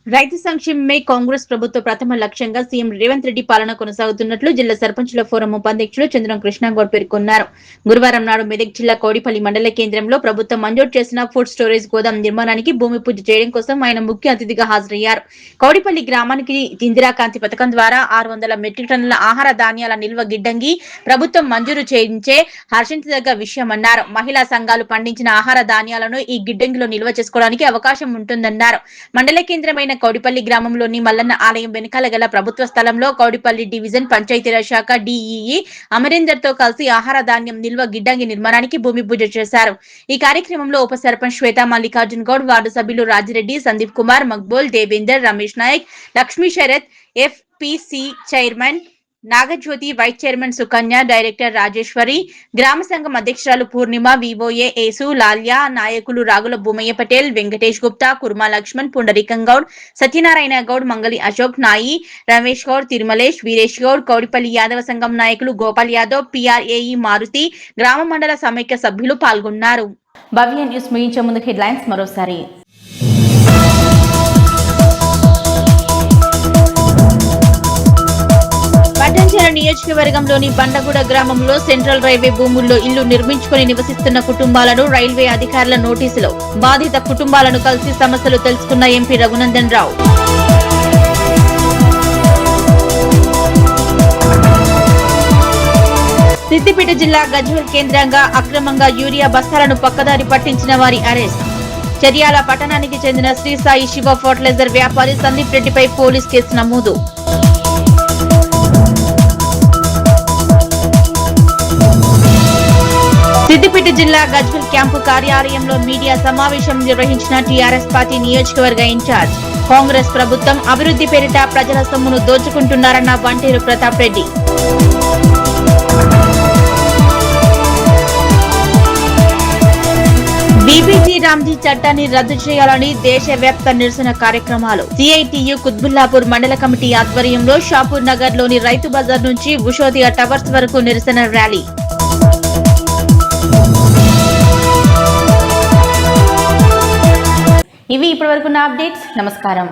రైతు సంక్షేమమే కాంగ్రెస్ ప్రభుత్వ ప్రథమ లక్ష్యంగా సీఎం రేవంత్ రెడ్డి పాలన కొనసాగుతున్నట్లు జిల్లా సర్పంచుల ఫోరం ఉపాధ్యక్షులు చంద్రం కృష్ణగౌడ్ పేర్కొన్నారు. గురువారం నాడు మెదక్ జిల్లా కౌడిపల్లి మండల కేంద్రంలో ప్రభుత్వం మంజూరు చేసిన ఫుడ్ స్టోరేజ్ గోదాం నిర్మాణానికి భూమి పూజ చేయడం కోసం ఆయన ముఖ్య అతిథిగా హాజరయ్యారు. కౌడిపల్లి గ్రామానికి ఇందిరాకాంతి పథకం ద్వారా 600 మెట్రిక్ టన్నుల ఆహార ధాన్యాల నిల్వ గిడ్డంగి ప్రభుత్వం మంజూరు చేయించే హర్షించదగ్గ విషయమన్నారు. మహిళా సంఘాలు పండించిన ఆహార ధాన్యాలను ఈ గిడ్డంగిలో నిల్వ చేసుకోవడానికి అవకాశం ఉంటుందన్నారు. మండల కేంద్రమైన కౌడిపల్లి గ్రామంలోని మల్లన్న ఆలయం వెనకాల గల ప్రభుత్వ స్థలంలో కౌడిపల్లి డివిజన్ పంచాయతీరాజ్ శాఖ DEE అమరేందర్ తో కలిసి ఆహార ధాన్యం నిల్వ గిడ్డంగి నిర్మాణానికి భూమి పూజ చేశారు. ఈ కార్యక్రమంలో ఉప సర్పంచ్ శ్వేత మల్లికార్జున్ గౌడ్, వార్డు సభ్యులు Rajireddy, Sandeep Kumar, Maqbool, Devender, Ramesh Naik, Lakshmi Sharath, FPC chairman Nagajyothi, vice chairman Sukanya, director Rajeshwari, గ్రామ సంఘం అధ్యక్షురాలు పూర్ణిమ, VOA యేసు, లాల్యా, నాయకులు రాగుల భూమయ్య పటేల్, వెంకటేష్ గుప్తా, కుర్మా లక్ష్మణ్, పుండరీకం గౌడ్, సత్యనారాయణ గౌడ్, మంగళి అశోక్, నాయి, రమేష్ గౌడ్, తిరుమలేష్, వీరేష్ గౌడ్, కౌడిపల్లి యాదవ సంఘం నాయకులు గోపాల్ యాదవ్, PRAE మారుతి, గ్రామ మండల సమైక్య సభ్యులు పాల్గొన్నారు. భవ్య న్యూస్ ముగించే ముందు హెడ్లైన్స్ మరోసారి. పట్టంచెరు నియోజకవర్గంలోని బండగూడ గ్రామంలో సెంట్రల్ రైల్వే భూముల్లో ఇల్లు నిర్మించుకుని నివసిస్తున్న కుటుంబాలను రైల్వే అధికారుల నోటీసులు. బాధిత కుటుంబాలను కలిసి సమస్యలు తెలుసుకున్న MP రఘునందన్ రావు. సిద్దిపేట జిల్లా గజ్వేల్ కేంద్రంగా అక్రమంగా యూరియా బస్తాలను పక్కదారి పట్టించిన వారి అరెస్ట్. చర్యాల పట్టణానికి చెందిన శ్రీ సాయి శివ ఫర్టిలైజర్ వ్యాపారి సందీప్ రెడ్డిపై పోలీస్ కేసు నమోదు. సిద్దిపేట జిల్లా గజ్వేల్ క్యాంపు కార్యాలయంలో మీడియా సమావేశం నిర్వహించిన టీఆర్ఎస్ పార్టీ నియోజకవర్గ ఇన్ఛార్జ్ కాంగ్రెస్ ప్రభుత్వం అభివృద్ధి పేరిట ప్రజల సొమ్మును దోచుకుంటున్నారన్న వంటేరు ప్రతాప్ రెడ్డి. బీబీజీ రామ్జీ చట్టాన్ని రద్దు చేయాలని దేశవ్యాప్త నిరసన కార్యక్రమాలు. సిఐటియు కుత్బుల్లాపూర్ మండల కమిటీ ఆధ్వర్యంలో షాపూర్ నగర్ లోని రైతు బజార్ నుంచి ఉషోదియా టవర్స్ వరకు నిరసన ర్యాలీ. ఇవి ఇప్పటివరకున్న అప్డేట్స్. నమస్కారం.